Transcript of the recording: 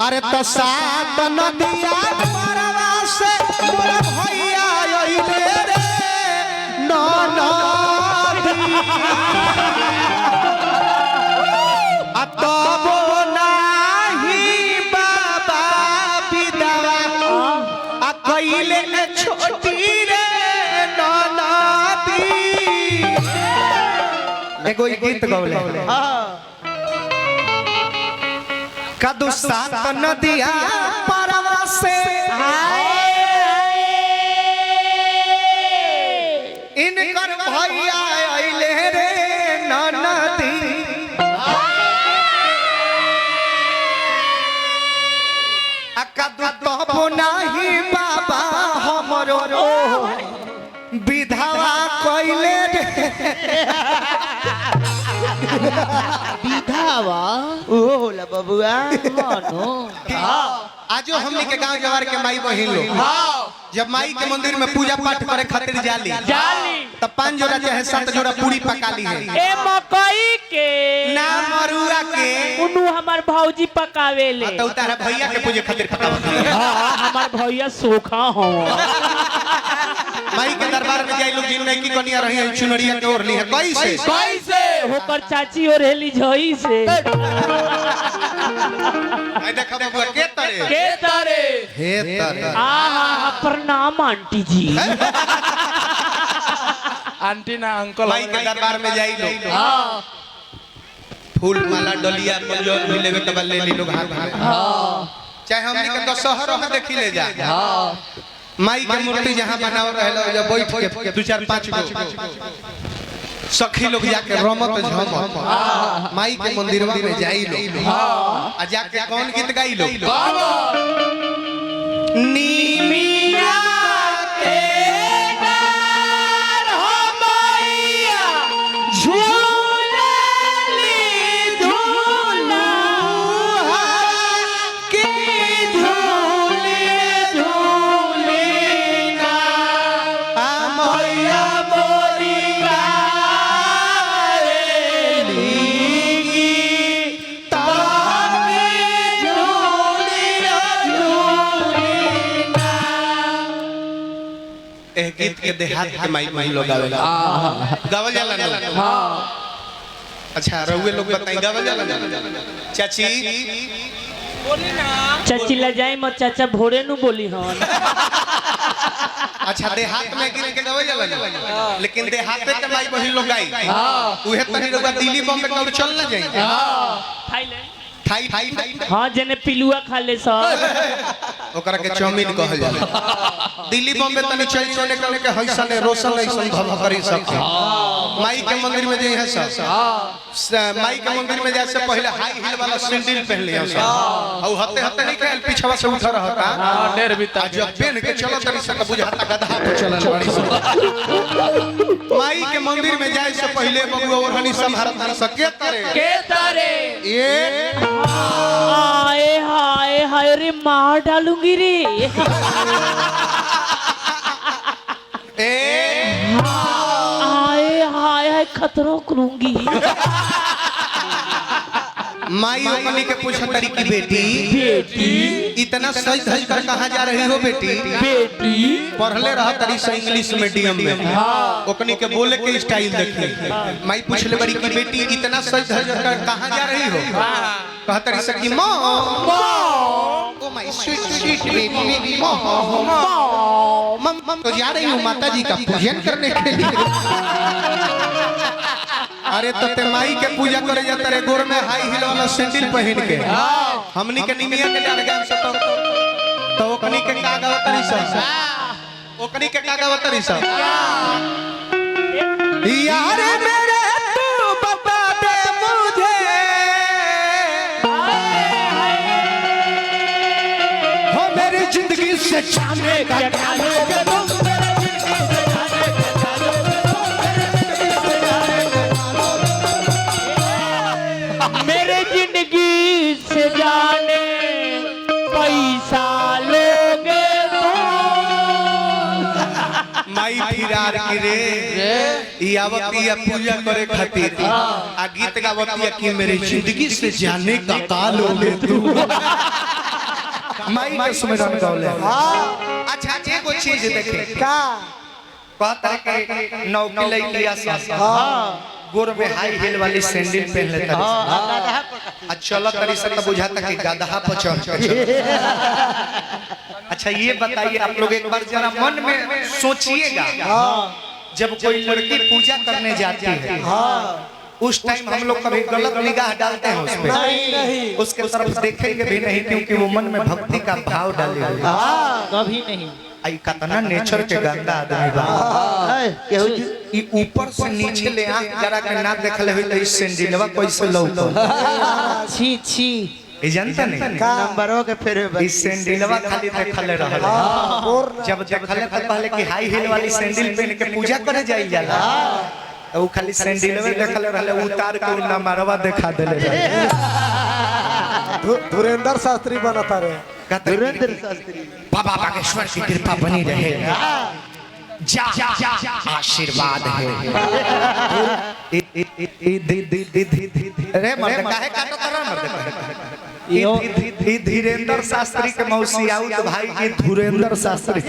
अरे तो सात नदिया परवा से मोर भैया आइले रे ननदी अतबो नाही बाबा विधवा आ कइले छोटी रे ननदी एगो गीत गौले कदू सात नदिया परवा से इनकर भैया आइले रे ननदी कदू तब नाही बाबा हमरो विधवा कइले रे विधवा ओ होला बबुआ मानो आजो हमनी के गांव जवार के माई बहिन लोग जब माई के मंदिर में पूजा पाठ करे खातिर जाली तब 5 जोड़ा चाहे 7 जोड़ा पूरी पका ली है ए मकई के ना मरुआ के उनु हमर भौजी पकावेले तो तारा भैया के पूजे खातिर पकावत हां हमर भैया सोखा हो माई के दरबार में जाई लोग जिन नहीं की कनिया रही है चुनरिया के ओरली है कैसे कैसे होकर चाची और हेली झई से आई देखा बबुआ के तरे हे तरे आहा प्रणाम आंटी जी आंटी ना अंकल माई के दरबार में जाई लोग हां फूल माला डलिया मंजोर भी लेवे के ले ली लोग हाथ में हां चाहे हमनी के शहरों में देखी ले जा हां माई के मूर्ति जहां बनाव रहलो जब बैठ के 2 4 5 गो सखी लोग जाके रमत झमत माई के मंदिरवा में जाई लोग आ जाके कौन गीत गाई लोग नीमिया के डार हो मैया झूलली झूला के झूले झूले ना आ मैया मोरी गाएली ताके झूले झूले ना ए गीत के देहात के माई माई लोग गावेला गावल जाला ना हां अच्छा रउए लोग बताई गावल जाला ना चाची बोली ना चाची ला जाई मत चाचा भोरे नु बोली हन अच्छा देहात में गिर के गावल जाला ना लेकिन देहात के माई बहिन लोग गाई उहे तनी लोग दिल्ली बॉम्बे कौन चल ना जाई थाईलैंड थाई हां जने पिलुआ खा ले सर ओकरा के चाउमीन कहल जाला दिल्ली बॉम्बे तनी चल चले के हइसन रोशन ऐसन भव करी सब माई के मंदिर में जे है सब माई के मंदिर में जाए से पहले हाई हील वाला सैंडल पहन लिया सब और हते हते नहीं कहल पीछवा से उठा रहता हां डेर भीतर जब पहन के चलो तरी से बुझाता गधा पे चलल बड़ी सब माई के मंदिर में जाए से पहले बबुआ और हनी संभारत न सके के तारे ये आए हाय हाय रे मार डालूंगी रे ए आए हाय हाय खतरों करूंगी माई अपनी के पूछा तरी की बेटी इतना सज धज कर कहाँ जा रही हो बेटी पढ़ले रहा तरी से इंग्लिश मीडियम में ओकनी के बोले के स्टाइल देखी माई पूछले बड़ी की बेटी इतना सज धज कर कहाँ जा रही हो कहा तरी से की माँ oh my sweet sweet baby मम तो जा रही हूँ माता जी का पूजन करने के लिए अरे तो ते माई के पूजा करे जाता रे गोर में हाई हील वाला सैंडल पहन के हमनी के निमिया के डाल गए सब तो ओकनी के का गावत तरी सब ओकनी के का गावत तरी सब यार मेरे तू बता दे मुझे हो मेरी जिंदगी से जाने का क्या लोगे तुम मेरे जिंदगी से जाने पैसा लोगे तो माई फिरार की रे ई आवतिया पूजा करे खातिर आ गीत गावतिया कि मेरी जिंदगी से जाने का काल हो तू माई के सुमिरन गौले अच्छा एगो चीज देखे का कहता है कि नौकी लई लिया गोर में हाई हील वाली सैंडल पहन लेता है चलो तरी से तो बुझाता कि गधा पर चढ़ के अच्छा ये बताइए आप लोग एक बार जरा मन में सोचिएगा जब कोई लड़की पूजा करने जाती है उस टाइम हम लोग कभी गलत निगाह डालते हैं उस पे नहीं उसके तरफ देखेंगे भी नहीं क्योंकि वो मन में भक्ति का भाव डाले हुए कभी नहीं आई कतना नेचर के गंदा आदमी बा ई ऊपर से नीचे ले आंख जरा के ना देखले होई त इस सैंडलवा कैसे लौको छी छी ई जानता नहीं नंबरों के फिर इस सैंडलवा खाली देखले रहल जब देखले त पहले कि हाई हील वाली सैंडल पहन के पूजा करे जाई जाला वो खाली सैंडलवा देखले रहले उतार के ना मारवा दिखा देले धुरेंद्र शास्त्री बनता रे धुरेंद्र शास्त्री बाबा बागेश्वर की कृपा बनी रहे जा आशीर्वाद है अरे मर्द काहे काटत रहा मर्द ई धीरेंद्र शास्त्री के मौसी आउ तो भाई की धुरेंद्र शास्त्री